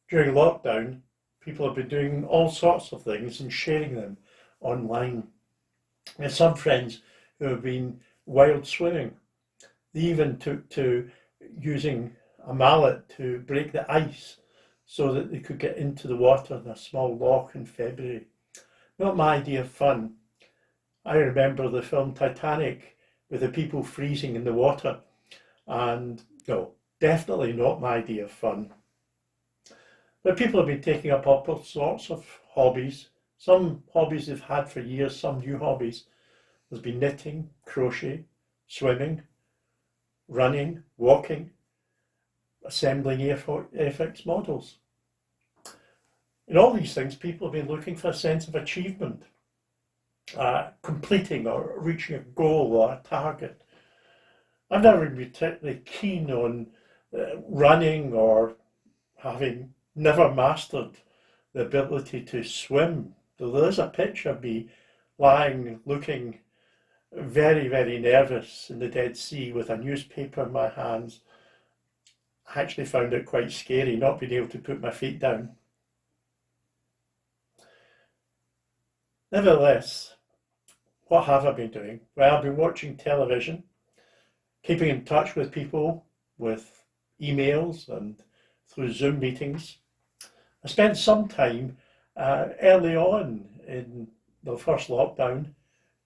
During lockdown, people have been doing all sorts of things and sharing them online. I have some friends who have been wild swimming. They even took to using a mallet to break the ice so that they could get into the water in a small loch in February. Not my idea of fun. I remember the film Titanic with the people freezing in the water, and no, definitely not my idea of fun. But people have been taking up all sorts of hobbies. Some hobbies they've had for years, some new hobbies. There's been knitting, crochet, swimming, running, walking, assembling AFX models. In all these things, people have been looking for a sense of achievement, completing or reaching a goal or a target. I've never been particularly keen on running or having never mastered the ability to swim. So there's a picture of me lying, looking very, very nervous in the Dead Sea with a newspaper in my hands. I actually found it quite scary not being able to put my feet down. Nevertheless, what have I been doing? Well, I've been watching television, keeping in touch with people with emails and through Zoom meetings. I spent some time early on in the first lockdown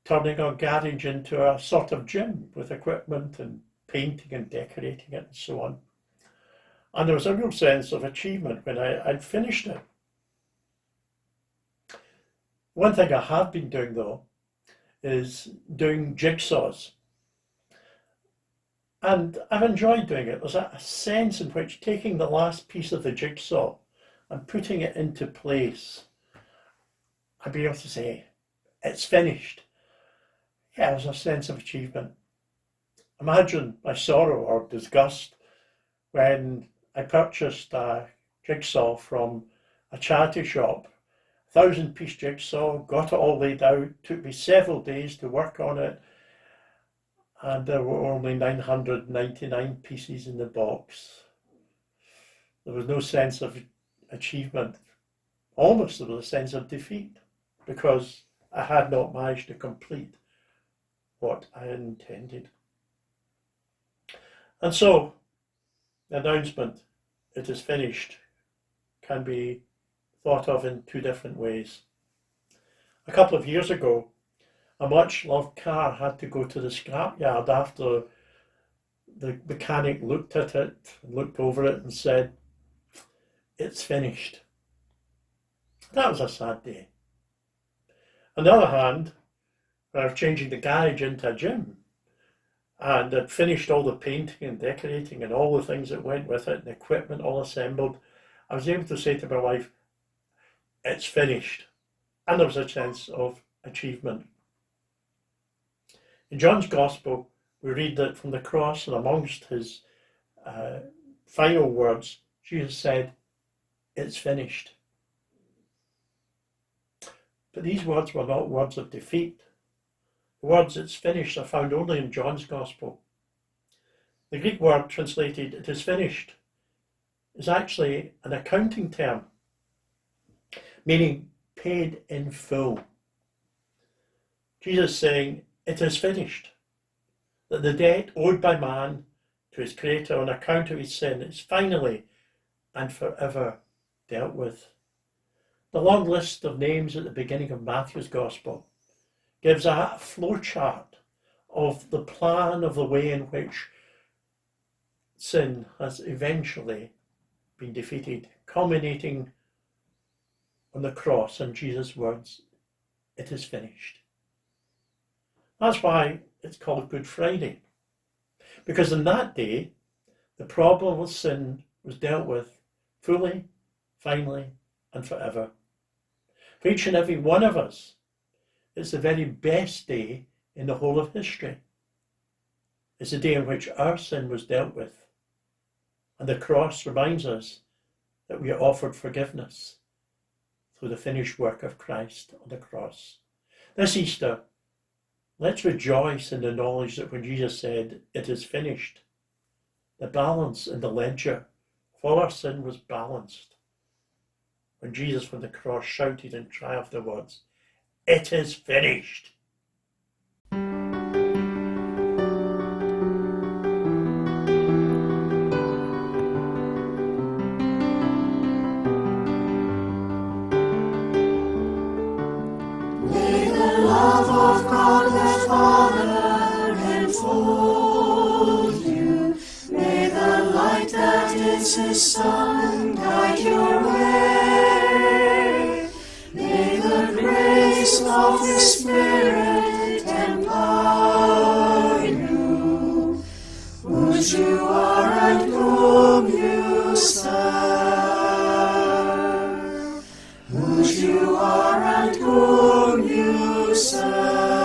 turning our garage into a sort of gym with equipment and painting and decorating it and so on. And there was a real sense of achievement when I'd finished it. One thing I have been doing though is doing jigsaws. And I've enjoyed doing it. There's a sense in which taking the last piece of the jigsaw and putting it into place, I'd be able to say, it's finished. Yeah, there's a sense of achievement. Imagine my sorrow or disgust when I purchased a jigsaw from a charity shop, 1,000-piece jigsaw, got it all laid out, took me several days to work on it, and there were only 999 pieces in the box. There was no sense of achievement. Almost there was a sense of defeat because I had not managed to complete what I had intended. And so the announcement, it is finished, can be thought of in two different ways. A couple of years ago, a much loved car had to go to the scrapyard after the mechanic looked at it, looked over it and said, it's finished. That was a sad day. On the other hand, when I was changing the garage into a gym and I'd finished all the painting and decorating and all the things that went with it and the equipment all assembled, I was able to say to my wife, it's finished. And there was a sense of achievement. In John's Gospel, we read that from the cross and amongst his final words, Jesus said, it's finished. But these words were not words of defeat. The words it's finished are found only in John's Gospel. The Greek word translated it is finished is actually an accounting term, meaning paid in full. Jesus saying it is finished, that the debt owed by man to his Creator on account of his sin is finally and forever dealt with. The long list of names at the beginning of Matthew's Gospel gives a flowchart of the plan of the way in which sin has eventually been defeated, culminating on the cross and Jesus' words, it is finished. That's why it's called Good Friday, because on that day, the problem of sin was dealt with fully, finally, and forever. For each and every one of us, it's the very best day in the whole of history. It's the day in which our sin was dealt with. And the cross reminds us that we are offered forgiveness through the finished work of Christ on the cross. This Easter, let's rejoice in the knowledge that when Jesus said, it is finished, the balance in the ledger for our sin was balanced. when Jesus from the cross shouted in triumph the words, "It is finished." May the love of God the Father enfold you. May the light that is His Son guide your way. May the grace of the Spirit empower you, whose you are and whom you serve. Whose you are and whom you serve.